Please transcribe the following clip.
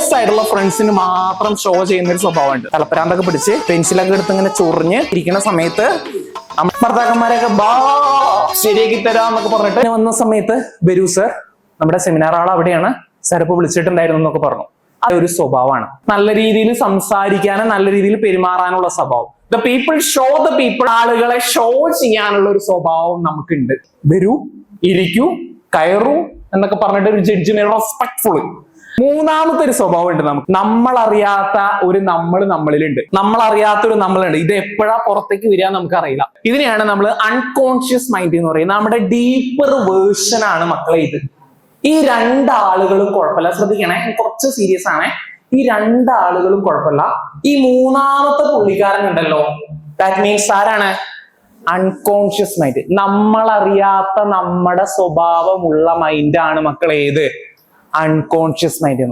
Close ആയിട്ടുള്ള ഫ്രണ്ട്സിന് മാത്രം ഷോ ചെയ്യുന്ന ഒരു സ്വഭാവമുണ്ട്. തലപ്പരാന്തൊക്കെ പിടിച്ച് പെൻസിലൊക്കെ എടുത്ത് ഇങ്ങനെ ചൊറിഞ്ഞ് ഇരിക്കുന്ന സമയത്ത് ഭർത്താക്കന്മാരെയൊക്കെ ശരിയാക്കി തരാന്നൊക്കെ പറഞ്ഞിട്ട് വന്ന സമയത്ത് വരൂ സർ, നമ്മുടെ സെമിനാർ ആൾ അവിടെയാണ്, സാർ ഇപ്പൊ വിളിച്ചിട്ടുണ്ടായിരുന്നു എന്നൊക്കെ പറഞ്ഞു. അതൊരു സ്വഭാവമാണ്. നല്ല രീതിയിൽ സംസാരിക്കാനും നല്ല രീതിയിൽ പെരുമാറാനുള്ള സ്വഭാവം. The people show the people. ആളുകളെ ഷോ ചെയ്യാനുള്ള ഒരു സ്വഭാവം നമുക്കുണ്ട്. വരൂ, ഇരിക്കൂ, കയറൂ എന്നൊക്കെ പറഞ്ഞിട്ട് ഒരു ജഡ്ജിനെ റെസ്പെക്ട്ഫുൾ. മൂന്നാമത്തെ ഒരു സ്വഭാവം ഉണ്ട് നമുക്ക്. നമ്മളറിയാത്ത ഒരു നമ്മളിലുണ്ട്. നമ്മളറിയാത്തൊരു നമ്മളുണ്ട്. ഇത് എപ്പോഴാ പുറത്തേക്ക് വരിക നമുക്കറിയില്ല. ഇതിനെയാണ് നമ്മൾ അൺകോൺഷ്യസ് മൈൻഡ് എന്ന് പറയുന്നത്. നമ്മുടെ ഡീപ്പർ വേർഷൻ ആണ് മക്കളെ ഇത്. ഈ രണ്ടാളുകളും കുഴപ്പമില്ല. ശ്രദ്ധിക്കണേ, കുറച്ച് സീരിയസ് ആണ്. ഈ രണ്ടാളുകളും കുഴപ്പമില്ല. ഈ മൂന്നാമത്തെ പുള്ളിക്കാരൻ ഉണ്ടല്ലോ, ദാറ്റ് മീൻസ് ആരാണ്? Unconscious mind. നമ്മളറിയാത്ത നമ്മുടെ സ്വഭാവമുള്ള മൈൻഡാണ് മക്കളെ ഏത്? Unconscious mind.